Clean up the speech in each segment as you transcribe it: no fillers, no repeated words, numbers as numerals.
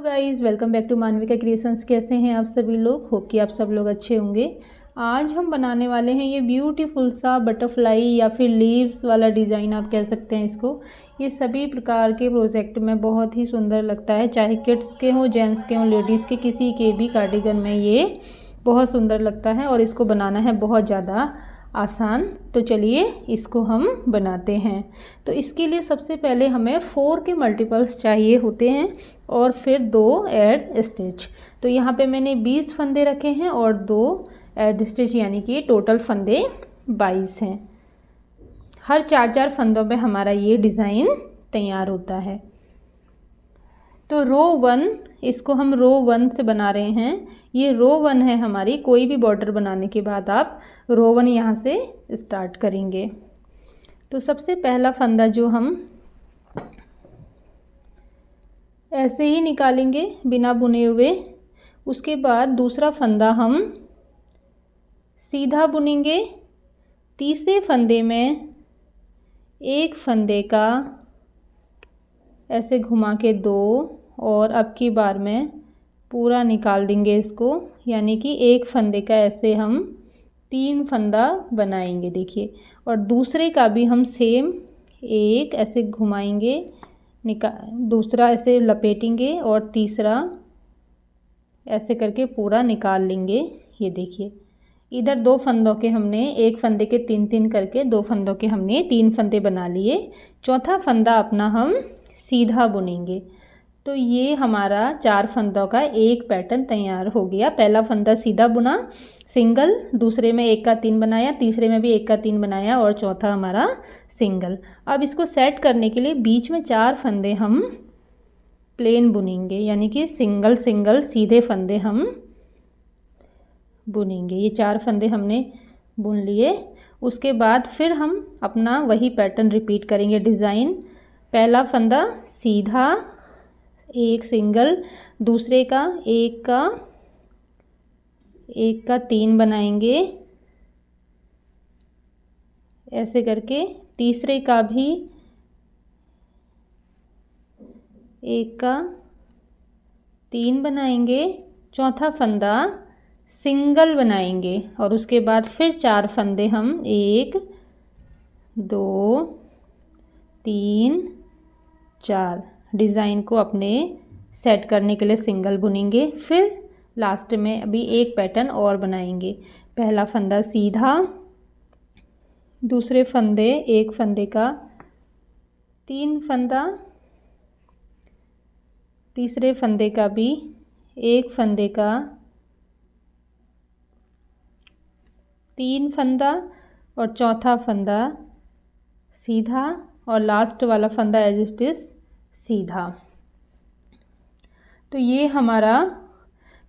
Guys, welcome back to Manvika creations. कैसे हैं आप सभी लोग? होप कि आप सब लोग अच्छे होंगे। आज हम बनाने वाले हैं ये ब्यूटीफुल सा बटरफ्लाई या फिर लीव्स वाला डिज़ाइन आप कह सकते हैं इसको। ये सभी प्रकार के प्रोजेक्ट में बहुत ही सुंदर लगता है, चाहे किड्स के हों, जेंट्स के हों, लेडीज़ के, किसी के भी कार्डिगन में ये बहुत सुंदर लगता है और इसको बनाना है बहुत ज़्यादा आसान। तो चलिए इसको हम बनाते हैं। तो इसके लिए सबसे पहले हमें 4 के मल्टीपल्स चाहिए होते हैं और फिर 2 एड स्टिच। तो यहाँ पे मैंने 20 फंदे रखे हैं और 2 एड स्टिच, यानी कि टोटल फंदे 22 हैं। हर 4-4 फंदों पे हमारा ये डिज़ाइन तैयार होता है। तो रो 1, इसको हम रो 1 से बना रहे हैं। ये रो 1 है हमारी। कोई भी बॉर्डर बनाने के बाद आप रो 1 यहाँ से स्टार्ट करेंगे। तो सबसे पहला फंदा जो हम ऐसे ही निकालेंगे बिना बुने हुए, उसके बाद दूसरा फंदा हम सीधा बुनेंगे। तीसरे फंदे में एक फंदे का ऐसे घुमा के 2 और अब की बार में पूरा निकाल देंगे इसको, यानी कि एक फंदे का ऐसे हम 3 फंदा बनाएंगे। देखिए, और दूसरे का भी हम सेम एक ऐसे घुमाएंगे, दूसरा ऐसे लपेटेंगे और तीसरा ऐसे करके पूरा निकाल लेंगे। ये देखिए, इधर 2 फंदों के हमने, एक फंदे के 3-3 करके 2 फंदों के हमने 3 फंदे बना लिए। चौथा फंदा अपना हम सीधा बुनेंगे। तो ये हमारा 4 फंदों का एक पैटर्न तैयार हो गया। पहला फंदा सीधा बुना सिंगल, दूसरे में 1 का 3 बनाया, तीसरे में भी 1 का 3 बनाया और चौथा हमारा सिंगल। अब इसको सेट करने के लिए बीच में 4 फंदे हम प्लेन बुनेंगे, यानी कि सिंगल सिंगल सीधे फंदे हम बुनेंगे। ये 4 फंदे हमने बुन लिए। उसके बाद फिर हम अपना वही पैटर्न रिपीट करेंगे। डिज़ाइन, पहला फंदा सीधा, एक सिंगल, दूसरे का 1 का 3 बनाएंगे ऐसे करके, तीसरे का भी 1 का 3 बनाएंगे, चौथा फंदा सिंगल बनाएंगे और उसके बाद फिर 4 फंदे हम 1 2 3 4 डिज़ाइन को अपने सेट करने के लिए सिंगल बुनेंगे। फिर लास्ट में अभी एक पैटर्न और बनाएंगे। पहला फंदा सीधा, दूसरे फंदे, एक फंदे का 3 फंदा, तीसरे फंदे का भी एक फंदे का 3 फंदा और चौथा फंदा सीधा और लास्ट वाला फंदा एज इट इज सीधा। तो ये हमारा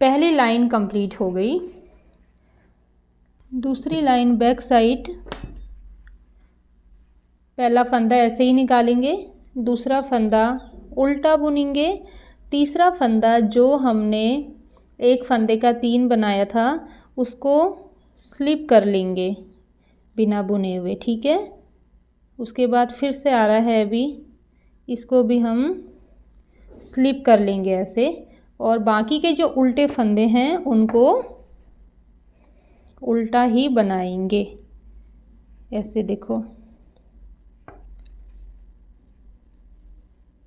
पहली लाइन कंप्लीट हो गई। दूसरी लाइन बैक साइड, पहला फंदा ऐसे ही निकालेंगे, दूसरा फंदा उल्टा बुनेंगे, तीसरा फंदा जो हमने एक फंदे का 3 बनाया था उसको स्लिप कर लेंगे बिना बुने हुए, ठीक है। उसके बाद फिर से आ रहा है, अभी इसको भी हम स्लिप कर लेंगे ऐसे, और बाकी के जो उल्टे फंदे हैं उनको उल्टा ही बनाएंगे ऐसे। देखो,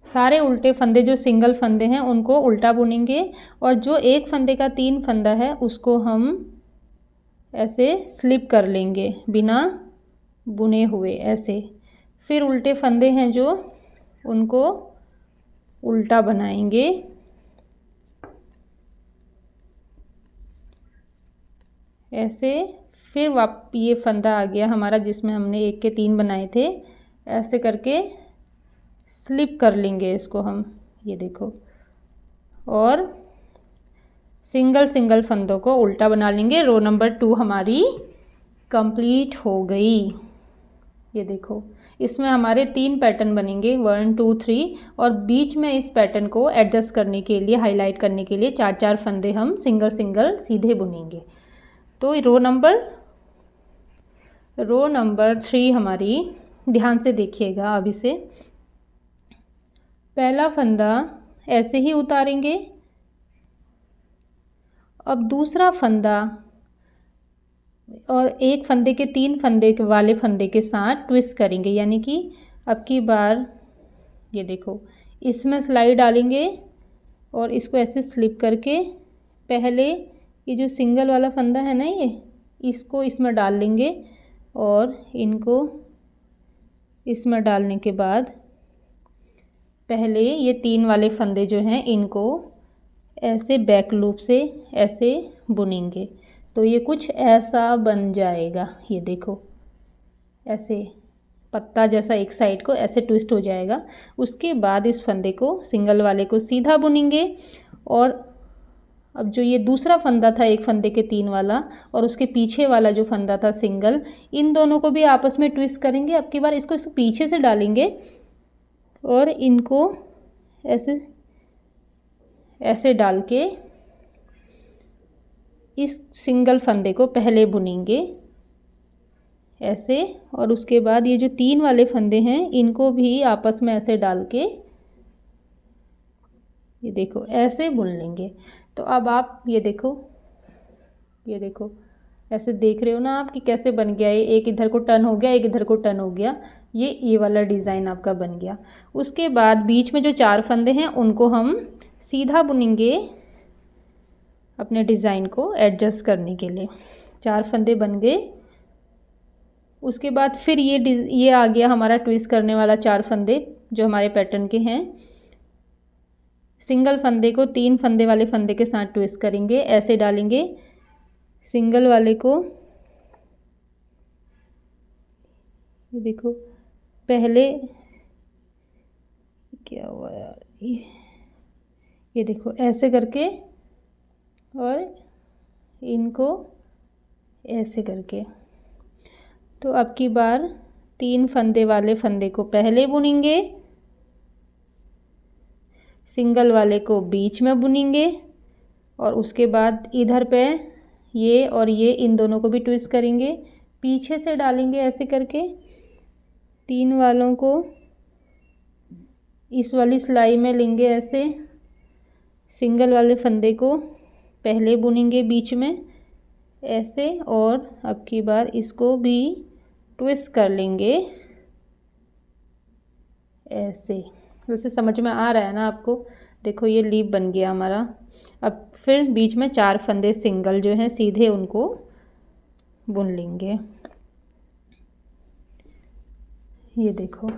सारे उल्टे फंदे जो सिंगल फंदे हैं उनको उल्टा बुनेंगे और जो एक फंदे का 3 फंदा है उसको हम ऐसे स्लिप कर लेंगे बिना बुने हुए ऐसे। फिर उल्टे फंदे हैं जो, उनको उल्टा बनाएंगे ऐसे। फिर ये फंदा आ गया हमारा जिसमें हमने 1 के 3 बनाए थे, ऐसे करके स्लिप कर लेंगे इसको हम, ये देखो, और सिंगल सिंगल फंदों को उल्टा बना लेंगे। रो नंबर 2 हमारी कंप्लीट हो गई। ये देखो, इसमें हमारे 3 पैटर्न बनेंगे, 1 2 3, और बीच में इस पैटर्न को एडजस्ट करने के लिए, हाईलाइट करने के लिए 4-4 फंदे हम सिंगल सिंगल सीधे बुनेंगे। तो रो नंबर 3 हमारी, ध्यान से देखिएगा अब इसे। पहला फंदा ऐसे ही उतारेंगे, अब दूसरा फंदा और एक फंदे के 3 फंदे के वाले फंदे के साथ ट्विस्ट करेंगे, यानी कि अब की बार ये देखो इसमें सिलाई डालेंगे और इसको ऐसे स्लिप करके पहले ये जो सिंगल वाला फंदा है ना, ये इसको इसमें डाल लेंगे और इनको इसमें डालने के बाद पहले ये 3 वाले फंदे जो हैं इनको ऐसे बैक लूप से ऐसे बुनेंगे, तो ये कुछ ऐसा बन जाएगा। ये देखो ऐसे पत्ता जैसा एक साइड को ऐसे ट्विस्ट हो जाएगा। उसके बाद इस फंदे को सिंगल वाले को सीधा बुनेंगे और अब जो ये दूसरा फंदा था एक फंदे के 3 वाला और उसके पीछे वाला जो फंदा था सिंगल, इन दोनों को भी आपस में ट्विस्ट करेंगे। अब की बार इसको पीछे से डालेंगे और इनको ऐसे ऐसे डाल के इस सिंगल फंदे को पहले बुनेंगे ऐसे, और उसके बाद ये जो 3 वाले फंदे हैं इनको भी आपस में ऐसे डाल के ये देखो ऐसे बुन लेंगे। तो अब आप ये देखो ऐसे देख रहे हो ना आप कि कैसे बन गया। ये एक इधर को टर्न हो गया, एक इधर को टर्न हो गया, ये वाला डिज़ाइन आपका बन गया। उसके बाद बीच में जो 4 फंदे हैं उनको हम सीधा बुनेंगे अपने डिज़ाइन को एडजस्ट करने के लिए। 4 फंदे बन गए। उसके बाद फिर ये आ गया हमारा ट्विस्ट करने वाला 4 फंदे जो हमारे पैटर्न के हैं। सिंगल फंदे को 3 फंदे वाले फंदे के साथ ट्विस्ट करेंगे, ऐसे डालेंगे सिंगल वाले को। ये देखो पहले क्या हुआ यार, ये देखो ऐसे करके और इनको ऐसे करके। तो अब की बार 3 फंदे वाले फंदे को पहले बुनेंगे, सिंगल वाले को बीच में बुनेंगे और उसके बाद इधर पे ये और ये इन दोनों को भी ट्विस्ट करेंगे, पीछे से डालेंगे ऐसे करके। 3 वालों को इस वाली सिलाई में लेंगे ऐसे, सिंगल वाले फंदे को पहले बुनेंगे बीच में ऐसे, और अब की बार इसको भी ट्विस्ट कर लेंगे ऐसे। वैसे समझ में आ रहा है ना आपको। देखो ये लीफ बन गया हमारा। अब फिर बीच में 4 फंदे सिंगल जो हैं सीधे उनको बुन लेंगे। ये देखो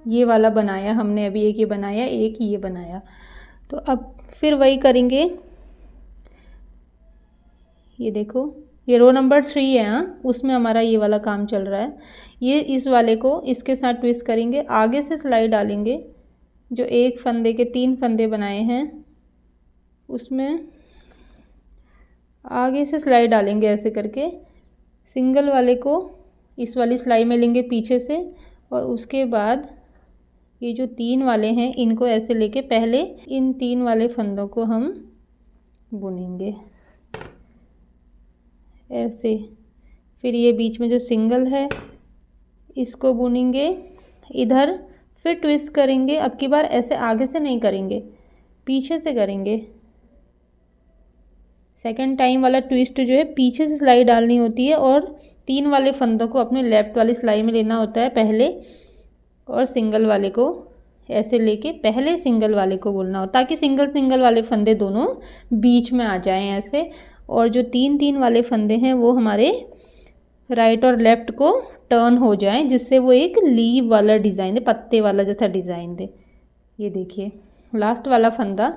ये वाला बनाया हमने अभी, एक ये बनाया, एक ये बनाया। तो अब फिर वही करेंगे। ये देखो ये रो नंबर 3 है, हाँ उसमें हमारा ये वाला काम चल रहा है। ये इस वाले को इसके साथ ट्विस्ट करेंगे, आगे से सिलाई डालेंगे। जो एक फंदे के 3 फंदे बनाए हैं उसमें आगे से सिलाई डालेंगे ऐसे करके। सिंगल वाले को इस वाली सिलाई में लेंगे पीछे से, और उसके बाद ये जो 3 वाले हैं इनको ऐसे लेके पहले इन 3 वाले फंदों को हम बुनेंगे ऐसे। फिर ये बीच में जो सिंगल है इसको बुनेंगे इधर, फिर ट्विस्ट करेंगे। अब की बार ऐसे आगे से नहीं करेंगे, पीछे से करेंगे। सेकंड टाइम वाला ट्विस्ट जो है पीछे से सिलाई डालनी होती है और 3 वाले फंदों को अपने लेफ्ट वाली सिलाई में लेना होता है पहले, और सिंगल वाले को ऐसे लेके पहले सिंगल वाले को बुनना हो, ताकि सिंगल वाले फंदे दोनों बीच में आ जाएं ऐसे। और जो 3 वाले फंदे हैं वो हमारे राइट और लेफ़्ट को टर्न हो जाएं, जिससे वो एक लीव वाला डिज़ाइन दे, पत्ते वाला जैसा डिज़ाइन दे। ये देखिए लास्ट वाला फंदा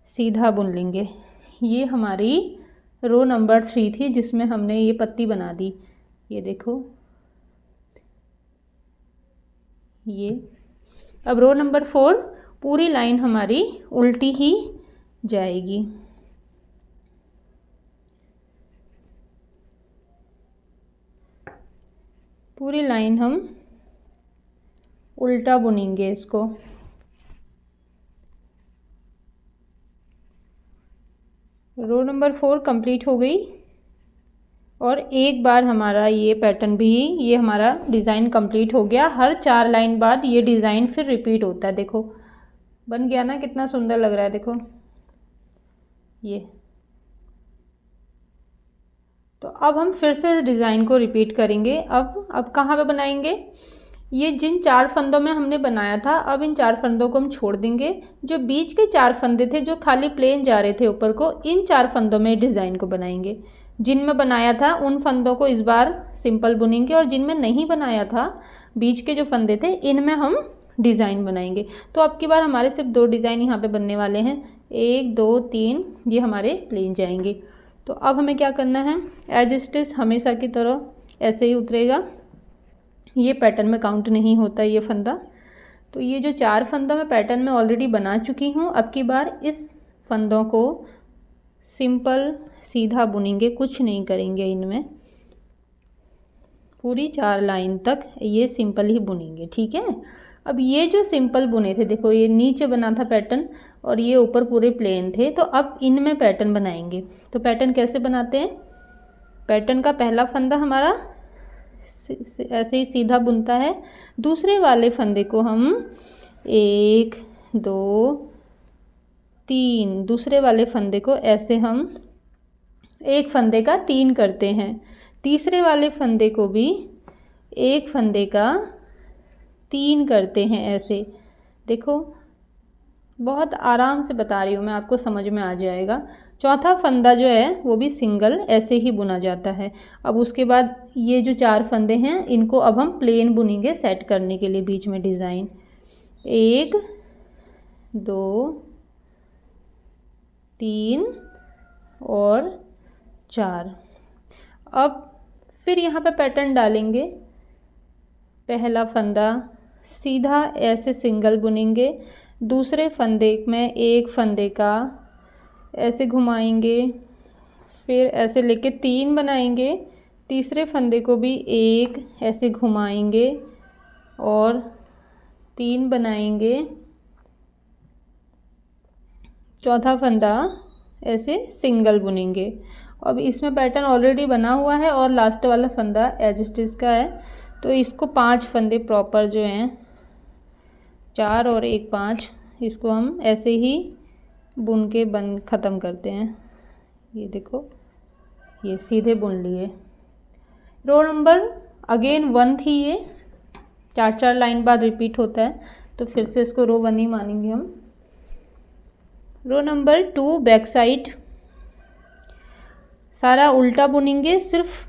सीधा बुन लेंगे। ये हमारी रो नंबर 3 थी जिसमें हमने ये पत्ती बना दी। ये देखो ये। अब रो नंबर 4 पूरी लाइन हमारी उल्टी ही जाएगी। पूरी लाइन हम उल्टा बुनेंगे इसको। रो नंबर 4 कंप्लीट हो गई, और एक बार हमारा ये पैटर्न भी, ये हमारा डिज़ाइन कंप्लीट हो गया। हर 4 लाइन बाद ये डिज़ाइन फिर रिपीट होता है। देखो बन गया ना, कितना सुंदर लग रहा है देखो ये। तो अब हम फिर से इस डिज़ाइन को रिपीट करेंगे। अब कहाँ पे बनाएंगे, ये जिन 4 फंदों में हमने बनाया था, अब इन 4 फंदों को हम छोड़ देंगे। जो बीच के 4 फंदे थे जो खाली प्लेन जा रहे थे ऊपर को, इन 4 फंदों में डिज़ाइन को बनाएंगे। जिनमें बनाया था उन फंदों को इस बार सिंपल बुनेंगे, और जिनमें नहीं बनाया था, बीच के जो फंदे थे, इनमें हम डिज़ाइन बनाएंगे। तो अब की बार हमारे सिर्फ 2 डिज़ाइन यहाँ पे बनने वाले हैं, 1 2 3, ये हमारे प्लेन जाएंगे। तो अब हमें क्या करना है, एज इट इज़ हमेशा की तरह ऐसे ही उतरेगा, ये पैटर्न में काउंट नहीं होता ये फंदा। तो ये जो 4 फंदों में पैटर्न में ऑलरेडी बना चुकी हूँ, अब की बार इस फंदों को सिंपल सीधा बुनेंगे, कुछ नहीं करेंगे इनमें, पूरी 4 लाइन तक ये सिंपल ही बुनेंगे, ठीक है। अब ये जो सिंपल बुने थे, देखो ये नीचे बना था पैटर्न और ये ऊपर पूरे प्लेन थे, तो अब इनमें पैटर्न बनाएंगे। तो पैटर्न कैसे बनाते हैं, पैटर्न का पहला फंदा हमारा ऐसे ही सीधा बुनता है, दूसरे वाले फंदे को हम 1 2 3, दूसरे वाले फंदे को ऐसे हम एक फंदे का 3 करते हैं, तीसरे वाले फंदे को भी एक फंदे का 3 करते हैं ऐसे। देखो बहुत आराम से बता रही हूँ मैं, आपको समझ में आ जाएगा। चौथा फंदा जो है वो भी सिंगल ऐसे ही बुना जाता है। अब उसके बाद ये जो 4 फंदे हैं इनको अब हम प्लेन बुनेंगे सेट करने के लिए बीच में डिज़ाइन, 1 2 3 और 4। अब फिर यहाँ पे पैटर्न डालेंगे, पहला फंदा सीधा ऐसे सिंगल बुनेंगे, दूसरे फंदे में एक फंदे का ऐसे घुमाएंगे, फिर ऐसे लेके 3 बनाएंगे, तीसरे फंदे को भी एक ऐसे घुमाएंगे और 3 बनाएंगे, चौथा फंदा ऐसे सिंगल बुनेंगे। अब इसमें पैटर्न ऑलरेडी बना हुआ है और लास्ट वाला फंदा एज इट इज़ का है, तो इसको 5 फंदे प्रॉपर जो हैं, 4 और 1 5, इसको हम ऐसे ही बुन के ख़त्म करते हैं। ये देखो ये सीधे बुन लिए। रो नंबर अगेन 1 थी, ये 4 लाइन बाद रिपीट होता है, तो फिर से इसको रो 1 ही मानेंगे हम। रो नंबर 2 बैक साइड सारा उल्टा बुनेंगे, सिर्फ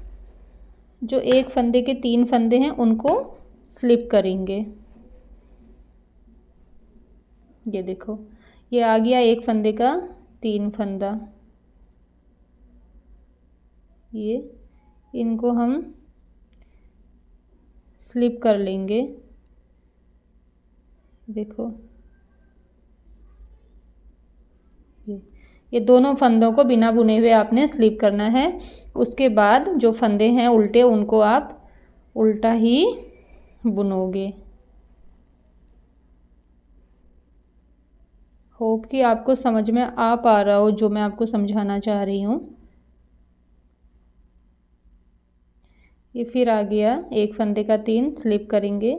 जो एक फंदे के 3 फंदे हैं उनको स्लिप करेंगे। ये देखो ये आ गया एक फंदे का 3 फंदा, ये इनको हम स्लिप कर लेंगे। देखो ये दोनों फंदों को बिना बुने हुए आपने स्लिप करना है। उसके बाद जो फंदे हैं उल्टे, उनको आप उल्टा ही बुनोगे। होप कि आपको समझ में आ पा रहा हो जो मैं आपको समझाना चाह रही हूँ। ये फिर आ गया एक फंदे का 3 स्लिप करेंगे,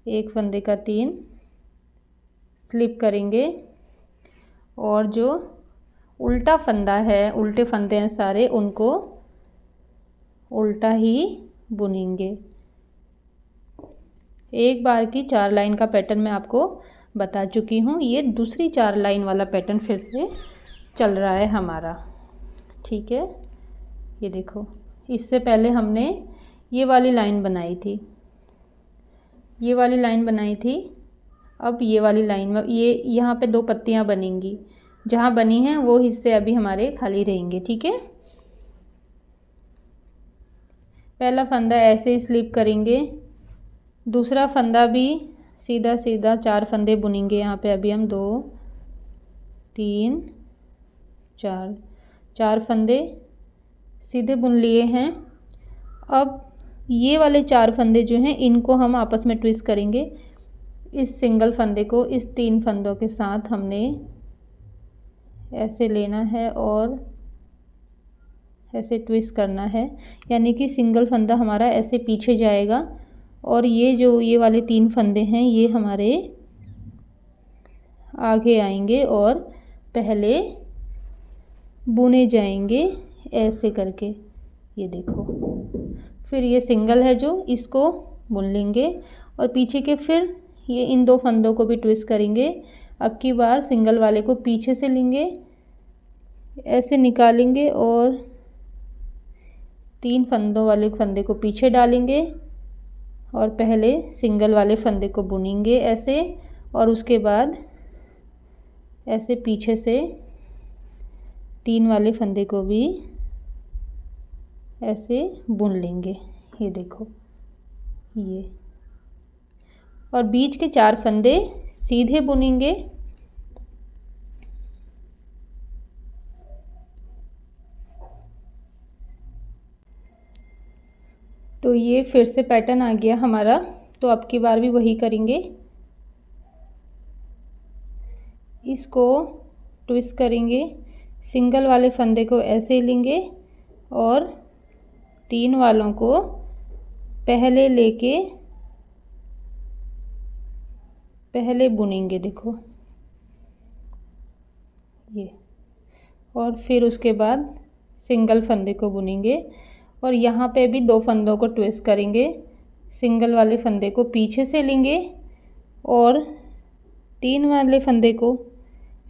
एक फंदे का 3 स्लिप करेंगे, और जो उल्टा फंदा है, उल्टे फंदे हैं सारे, उनको उल्टा ही बुनेंगे। एक बार की 4 लाइन का पैटर्न मैं आपको बता चुकी हूँ, ये दूसरी 4 लाइन वाला पैटर्न फिर से चल रहा है हमारा, ठीक है। ये देखो इससे पहले हमने ये वाली लाइन बनाई थी, ये वाली लाइन बनाई थी, अब ये वाली लाइन में ये यहाँ पे 2 पत्तियाँ बनेंगी, जहाँ बनी हैं वो हिस्से अभी हमारे खाली रहेंगे, ठीक है। पहला फंदा ऐसे ही स्लिप करेंगे, दूसरा फंदा भी सीधा सीधा 4 फंदे बुनेंगे। यहाँ पे अभी हम 2 3 4 फंदे सीधे बुन लिए हैं। अब ये वाले 4 फंदे जो हैं इनको हम आपस में ट्विस्ट करेंगे। इस सिंगल फंदे को इस 3 फंदों के साथ हमने ऐसे लेना है और ऐसे ट्विस्ट करना है, यानी कि सिंगल फंदा हमारा ऐसे पीछे जाएगा और ये जो ये वाले 3 फंदे हैं ये हमारे आगे आएंगे और पहले बुने जाएंगे ऐसे करके, ये देखो। फिर ये सिंगल है जो, इसको बुन लेंगे और पीछे के फिर ये इन 2 फंदों को भी ट्विस्ट करेंगे। अब की बार सिंगल वाले को पीछे से लेंगे, ऐसे निकालेंगे और 3 फंदों वाले फंदे को पीछे डालेंगे और पहले सिंगल वाले फंदे को बुनेंगे ऐसे, और उसके बाद ऐसे पीछे से 3 वाले फंदे को भी ऐसे बुन लेंगे, ये देखो ये। और बीच के 4 फंदे सीधे बुनेंगे। तो ये फिर से पैटर्न आ गया हमारा, तो अब की बार भी वही करेंगे। इसको ट्विस्ट करेंगे, सिंगल वाले फंदे को ऐसे लेंगे और 3 वालों को पहले लेके पहले बुनेंगे, देखो ये। और फिर उसके बाद सिंगल फंदे को बुनेंगे और यहाँ पे भी 2 फंदों को ट्विस्ट करेंगे। सिंगल वाले फंदे को पीछे से लेंगे और 3 वाले फंदे को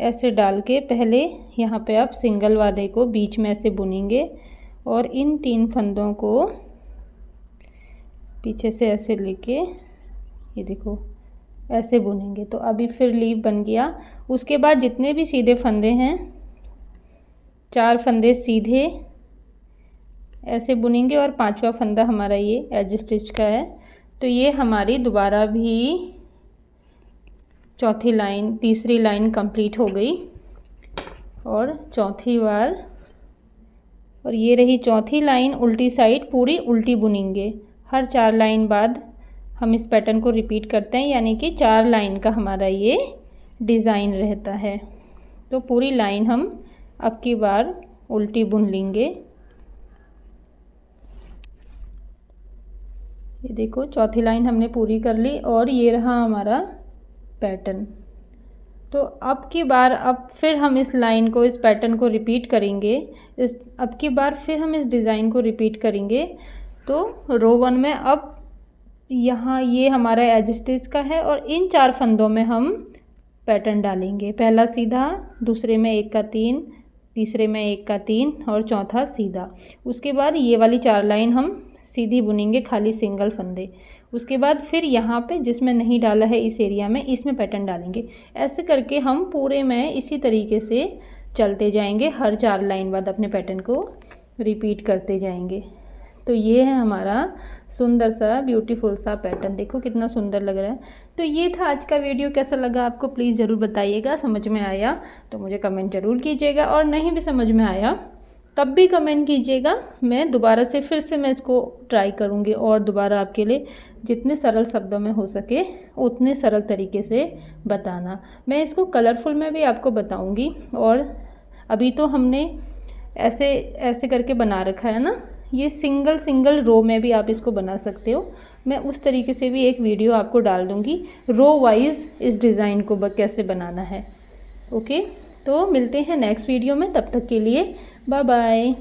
ऐसे डाल के पहले यहाँ पे आप सिंगल वाले को बीच में ऐसे बुनेंगे और इन 3 फंदों को पीछे से ऐसे लेके, ये देखो ऐसे बुनेंगे। तो अभी फिर लीव बन गया। उसके बाद जितने भी सीधे फंदे हैं, 4 फंदे सीधे ऐसे बुनेंगे और 5वां फंदा हमारा ये एज स्टिच का है। तो ये हमारी दोबारा भी चौथी लाइन, तीसरी लाइन कंप्लीट हो गई और चौथी बार, और ये रही चौथी लाइन। उल्टी साइड पूरी उल्टी बुनेंगे। हर 4 लाइन बाद हम इस पैटर्न को रिपीट करते हैं, यानी कि 4 लाइन का हमारा ये डिज़ाइन रहता है। तो पूरी लाइन हम अब की बार उल्टी बुन लेंगे। ये देखो चौथी लाइन हमने पूरी कर ली और ये रहा हमारा पैटर्न। तो अब की बार अब फिर हम इस लाइन को, इस पैटर्न को रिपीट करेंगे। अब की बार फिर हम इस डिज़ाइन को रिपीट करेंगे। तो रो 1 में अब यहाँ ये हमारा एज स्टिच का है और इन 4 फंदों में हम पैटर्न डालेंगे। पहला सीधा, दूसरे में 1 का 3, तीसरे में 1 का 3 और चौथा सीधा। उसके बाद ये वाली 4 लाइन हम सीधी बुनेंगे, खाली सिंगल फंदे। उसके बाद फिर यहाँ पे जिसमें नहीं डाला है इस एरिया में, इसमें पैटर्न डालेंगे। ऐसे करके हम पूरे में इसी तरीके से चलते जाएंगे। हर 4 लाइन बाद अपने पैटर्न को रिपीट करते जाएंगे। तो ये है हमारा सुंदर सा ब्यूटीफुल सा पैटर्न। देखो कितना सुंदर लग रहा है। तो ये था आज का वीडियो। कैसा लगा आपको प्लीज़ ज़रूर बताइएगा। समझ में आया तो मुझे कमेंट ज़रूर कीजिएगा, और नहीं भी समझ में आया तब भी कमेंट कीजिएगा। मैं दोबारा से फिर से मैं इसको ट्राई करूँगी और दोबारा आपके लिए जितने सरल शब्दों में हो सके उतने सरल तरीके से बताना। मैं इसको कलरफुल में भी आपको बताऊँगी। और अभी तो हमने ऐसे ऐसे करके बना रखा है ना, ये सिंगल सिंगल रो में भी आप इसको बना सकते हो। मैं उस तरीके से भी एक वीडियो आपको डाल दूँगी, रो वाइज इस डिज़ाइन को कैसे बनाना है। ओके, तो मिलते हैं नेक्स्ट वीडियो में। तब तक के लिए बाय बाय।